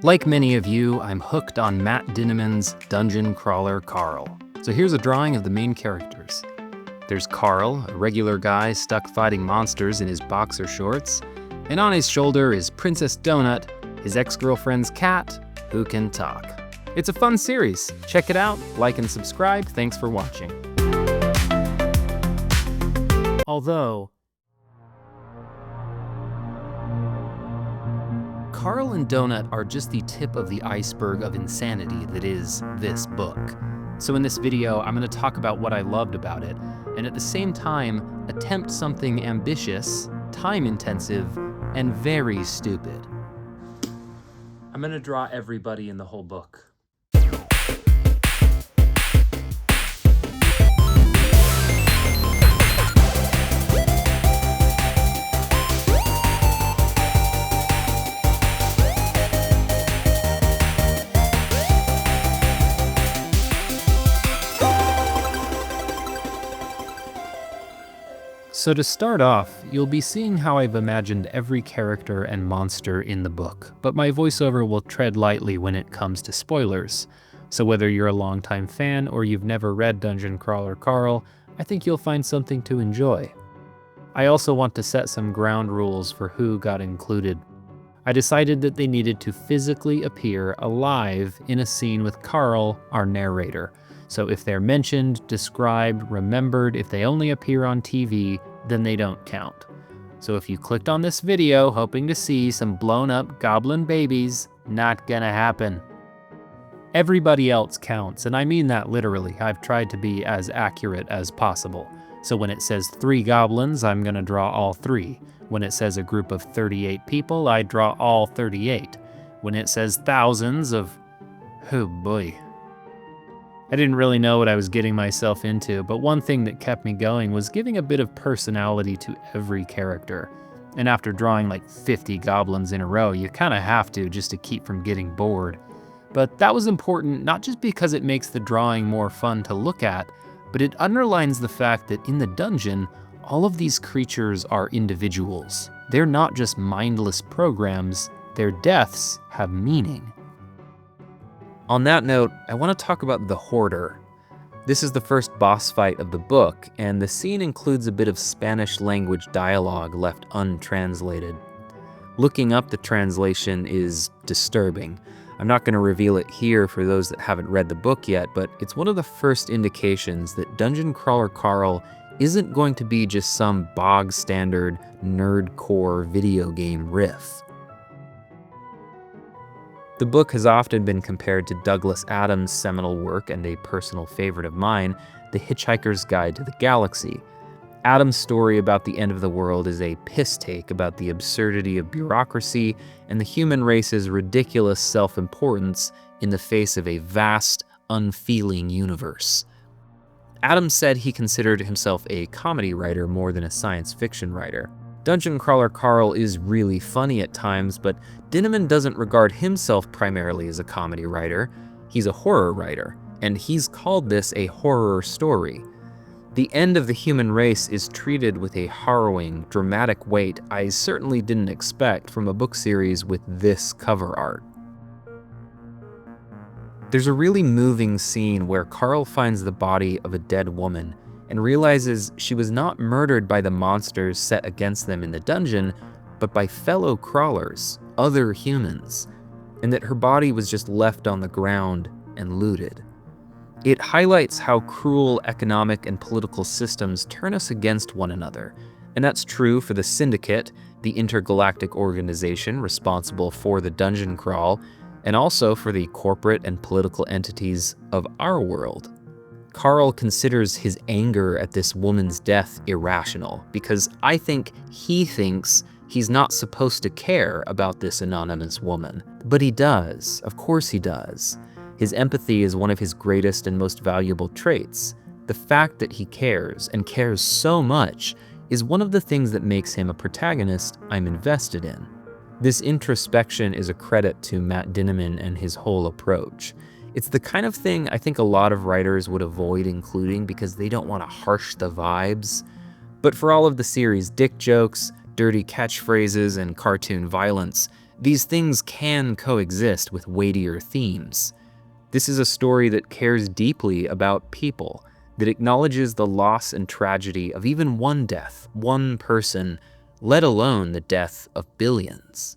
Like many of you, I'm hooked on Matt Dinniman's Dungeon Crawler Carl. So here's a drawing of the main characters. There's Carl, a regular guy stuck fighting monsters in his boxer shorts, and on his shoulder is Princess Donut, his ex-girlfriend's cat, who can talk. It's a fun series. Check it out, like and subscribe. Thanks for watching. Although, Carl and Donut are just the tip of the iceberg of insanity that is this book. So in this video, I'm going to talk about what I loved about it, and at the same time, attempt something ambitious, time-intensive, and very stupid. I'm going to draw everybody in the whole book. So to start off, you'll be seeing how I've imagined every character and monster in the book, but my voiceover will tread lightly when it comes to spoilers. So whether you're a longtime fan or you've never read Dungeon Crawler Carl, I think you'll find something to enjoy. I also want to set some ground rules for who got included. I decided that they needed to physically appear alive in a scene with Carl, our narrator. So if they're mentioned, described, remembered, if they only appear on TV, then they don't count. So if you clicked on this video hoping to see some blown up goblin babies, not gonna happen. Everybody else counts, and I mean that literally. I've tried to be as accurate as possible. So when it says 3 goblins, I'm gonna draw all 3. When it says a group of 38 people, I draw all 38. When it says thousands of, oh boy. I didn't really know what I was getting myself into, but one thing that kept me going was giving a bit of personality to every character. And after drawing like 50 goblins in a row, you kind of have to just to keep from getting bored. But that was important not just because it makes the drawing more fun to look at, but it underlines the fact that in the dungeon, all of these creatures are individuals. They're not just mindless programs, their deaths have meaning. On that note, I want to talk about the Hoarder. This is the first boss fight of the book, and the scene includes a bit of Spanish language dialogue left untranslated. Looking up the translation is disturbing. I'm not going to reveal it here for those that haven't read the book yet, but it's one of the first indications that Dungeon Crawler Carl isn't going to be just some bog standard nerdcore video game riff. The book has often been compared to Douglas Adams' seminal work and a personal favorite of mine, The Hitchhiker's Guide to the Galaxy. Adams' story about the end of the world is a piss take about the absurdity of bureaucracy and the human race's ridiculous self-importance in the face of a vast, unfeeling universe. Adams said he considered himself a comedy writer more than a science fiction writer. Dungeon Crawler Carl is really funny at times, but Dinniman doesn't regard himself primarily as a comedy writer. He's a horror writer, and he's called this a horror story. The end of the human race is treated with a harrowing, dramatic weight I certainly didn't expect from a book series with this cover art. There's a really moving scene where Carl finds the body of a dead woman and realizes she was not murdered by the monsters set against them in the dungeon, but by fellow crawlers, other humans, and that her body was just left on the ground and looted. It highlights how cruel economic and political systems turn us against one another, and that's true for the Syndicate, the intergalactic organization responsible for the dungeon crawl, and also for the corporate and political entities of our world. Carl considers his anger at this woman's death irrational because I think he thinks he's not supposed to care about this anonymous woman. But he does, of course he does. His empathy is one of his greatest and most valuable traits. The fact that he cares, and cares so much, is one of the things that makes him a protagonist I'm invested in. This introspection is a credit to Matt Dinniman and his whole approach. It's the kind of thing I think a lot of writers would avoid including because they don't want to harsh the vibes. But for all of the series' dick jokes, dirty catchphrases, and cartoon violence, these things can coexist with weightier themes. This is a story that cares deeply about people, that acknowledges the loss and tragedy of even one death, one person, let alone the death of billions.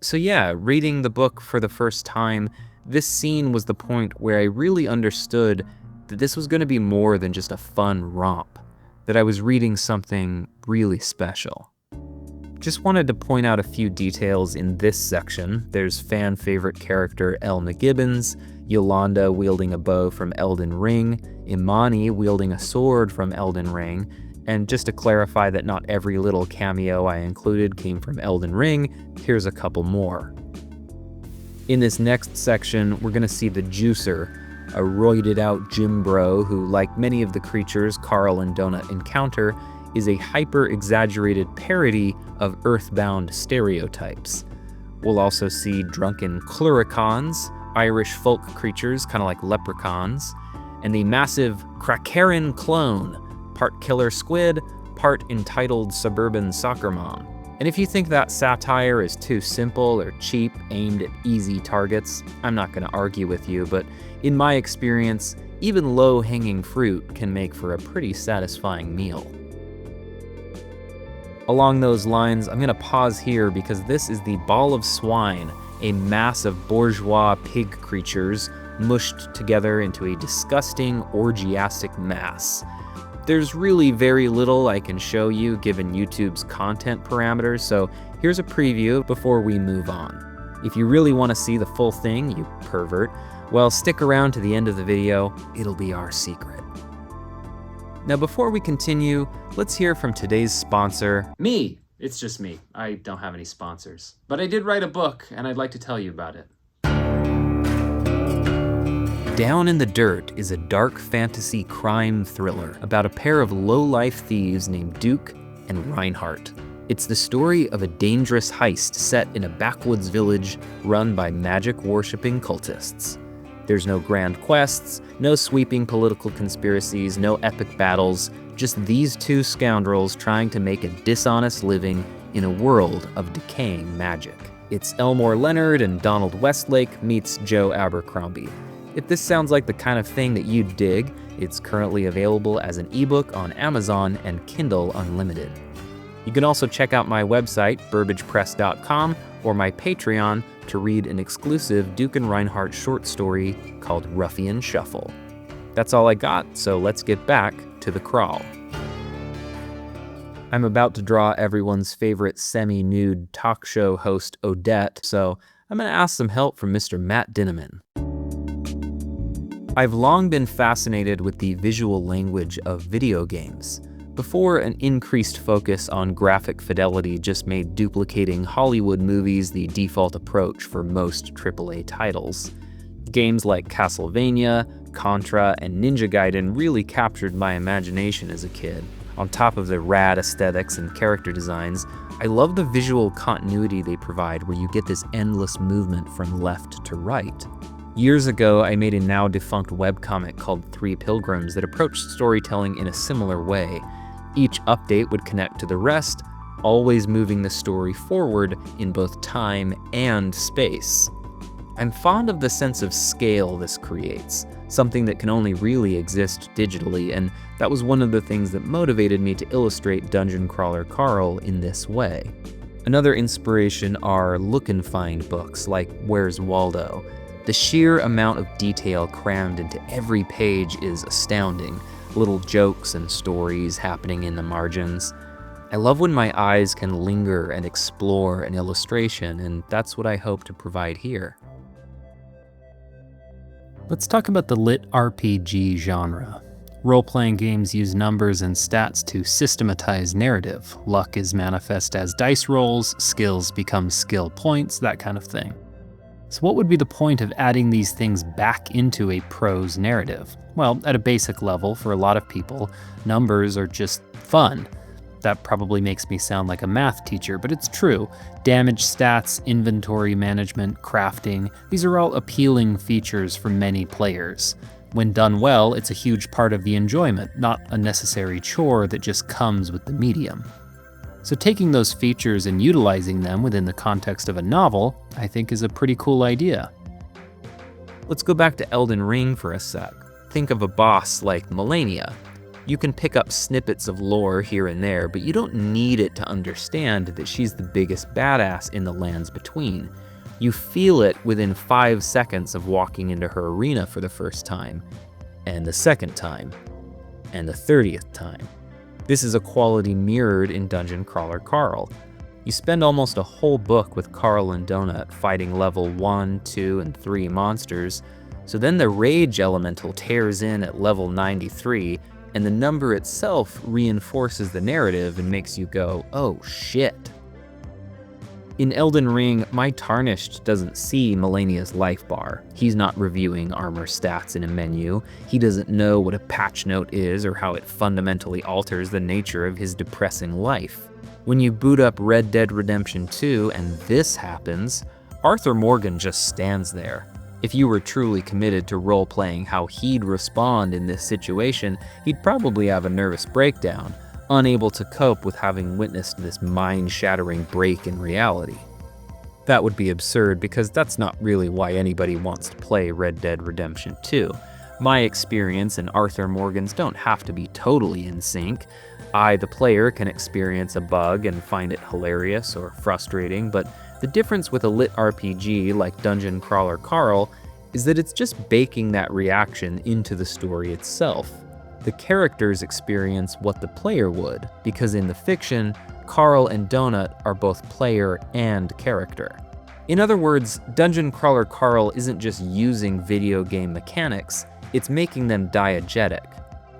So yeah, reading the book for the first time, this scene was the point where I really understood that this was going to be more than just a fun romp, that I was reading something really special. Just wanted to point out a few details in this section. There's fan favorite character Elle McGibbons, Yolanda wielding a bow from Elden Ring, Imani wielding a sword from Elden Ring, and just to clarify that not every little cameo I included came from Elden Ring, here's a couple more. In this next section, we're gonna see the Juicer, a roided out gym bro who, like many of the creatures Carl and Donut encounter, is a hyper-exaggerated parody of earthbound stereotypes. We'll also see drunken Clurichauns, Irish folk creatures kind of like leprechauns, and the massive Krakaren clone, part killer squid, part entitled suburban soccer mom. And if you think that satire is too simple or cheap, aimed at easy targets, I'm not going to argue with you, but in my experience, even low-hanging fruit can make for a pretty satisfying meal. Along those lines, I'm going to pause here because this is the Ball of Swine, a mass of bourgeois pig creatures mushed together into a disgusting, orgiastic mass. There's really very little I can show you given YouTube's content parameters, so here's a preview before we move on. If you really want to see the full thing, you pervert, well, stick around to the end of the video, it'll be our secret. Now before we continue, let's hear from today's sponsor. Me! It's just me. I don't have any sponsors. But I did write a book, and I'd like to tell you about it. Down in the Dirt is a dark fantasy crime thriller about a pair of low-life thieves named Duke and Reinhardt. It's the story of a dangerous heist set in a backwoods village run by magic-worshipping cultists. There's no grand quests, no sweeping political conspiracies, no epic battles, just these two scoundrels trying to make a dishonest living in a world of decaying magic. It's Elmore Leonard and Donald Westlake meets Joe Abercrombie. If this sounds like the kind of thing that you'd dig, it's currently available as an ebook on Amazon and Kindle Unlimited. You can also check out my website, burbagepress.com, or my Patreon to read an exclusive Duke and Reinhardt short story called Ruffian Shuffle. That's all I got, so let's get back to the crawl. I'm about to draw everyone's favorite semi-nude talk show host, Odette, so I'm going to ask some help from Mr. Matt Dinneman. I've long been fascinated with the visual language of video games. Before an increased focus on graphic fidelity just made duplicating Hollywood movies the default approach for most AAA titles. Games like Castlevania, Contra, and Ninja Gaiden really captured my imagination as a kid. On top of the rad aesthetics and character designs, I love the visual continuity they provide where you get this endless movement from left to right. Years ago, I made a now-defunct webcomic called Three Pilgrims that approached storytelling in a similar way. Each update would connect to the rest, always moving the story forward in both time and space. I'm fond of the sense of scale this creates, something that can only really exist digitally, and that was one of the things that motivated me to illustrate Dungeon Crawler Carl in this way. Another inspiration are look and find books like Where's Waldo? The sheer amount of detail crammed into every page is astounding, little jokes and stories happening in the margins. I love when my eyes can linger and explore an illustration, and that's what I hope to provide here. Let's talk about the lit RPG genre. Role-playing games use numbers and stats to systematize narrative. Luck is manifest as dice rolls, skills become skill points, that kind of thing. So what would be the point of adding these things back into a prose narrative? Well, at a basic level, for a lot of people, numbers are just fun. That probably makes me sound like a math teacher, but it's true. Damage stats, inventory management, crafting, these are all appealing features for many players. When done well, it's a huge part of the enjoyment, not a necessary chore that just comes with the medium. So taking those features and utilizing them within the context of a novel, I think is a pretty cool idea. Let's go back to Elden Ring for a sec. Think of a boss like Malenia. You can pick up snippets of lore here and there, but you don't need it to understand that she's the biggest badass in the lands between. You feel it within 5 seconds of walking into her arena for the first time, and the second time, and the 30th time. This is a quality mirrored in Dungeon Crawler Carl. You spend almost a whole book with Carl and Donut fighting level 1, 2, and 3 monsters, so then the Rage Elemental tears in at level 93, and the number itself reinforces the narrative and makes you go, oh shit. In Elden Ring, my Tarnished doesn't see Malenia's life bar. He's not reviewing armor stats in a menu. He doesn't know what a patch note is or how it fundamentally alters the nature of his depressing life. When you boot up Red Dead Redemption 2 and this happens, Arthur Morgan just stands there. If you were truly committed to role-playing how he'd respond in this situation, he'd probably have a nervous breakdown, unable to cope with having witnessed this mind-shattering break in reality. That would be absurd because that's not really why anybody wants to play Red Dead Redemption 2. My experience and Arthur Morgan's don't have to be totally in sync. I, the player, can experience a bug and find it hilarious or frustrating, but the difference with a lit RPG like Dungeon Crawler Carl is that it's just baking that reaction into the story itself. The characters experience what the player would, because in the fiction, Carl and Donut are both player and character. In other words, Dungeon Crawler Carl isn't just using video game mechanics, it's making them diegetic.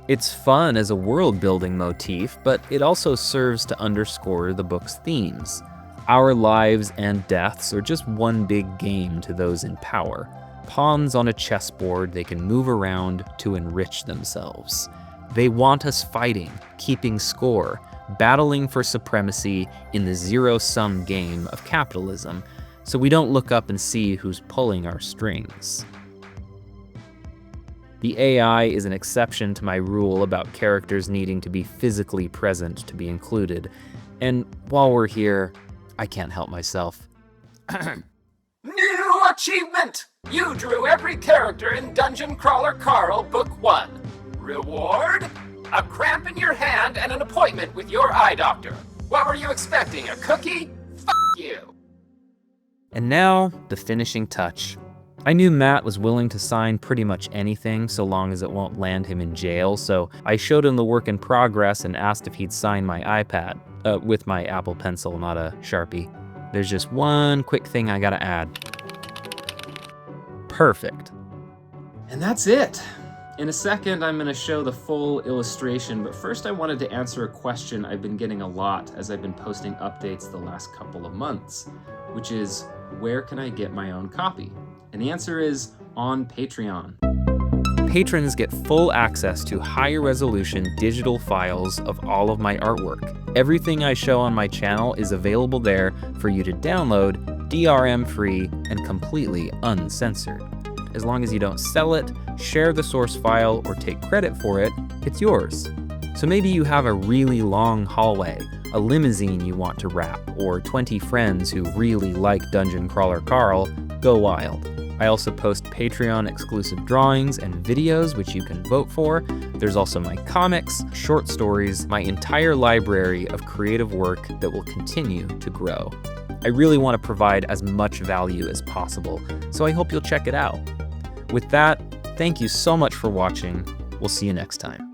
It's fun as a world-building motif, but it also serves to underscore the book's themes. Our lives and deaths are just one big game to those in power. Pawns on a chessboard they can move around to enrich themselves. They want us fighting, keeping score, battling for supremacy in the zero-sum game of capitalism, so we don't look up and see who's pulling our strings. The AI is an exception to my rule about characters needing to be physically present to be included, and while we're here, I can't help myself. New achievement! You drew every character in Dungeon Crawler Carl Book 1. Reward? A cramp in your hand and an appointment with your eye doctor. What were you expecting, a cookie? F*** you. And now, the finishing touch. I knew Matt was willing to sign pretty much anything so long as it won't land him in jail, so I showed him the work in progress and asked if he'd sign my iPad. With my Apple Pencil, not a Sharpie. There's just one quick thing I gotta add. Perfect. And that's it. In a second, I'm gonna show the full illustration, but first I wanted to answer a question I've been getting a lot as I've been posting updates the last couple of months, which is, where can I get my own copy? And the answer is on Patreon. Patrons get full access to higher resolution digital files of all of my artwork. Everything I show on my channel is available there for you to download, DRM free, and completely uncensored. As long as you don't sell it, share the source file, or take credit for it, it's yours. So maybe you have a really long hallway, a limousine you want to wrap, or 20 friends who really like Dungeon Crawler Carl, go wild. I also post Patreon exclusive drawings and videos which you can vote for. There's also my comics, short stories, my entire library of creative work that will continue to grow. I really want to provide as much value as possible, so I hope you'll check it out. With that, thank you so much for watching. We'll see you next time.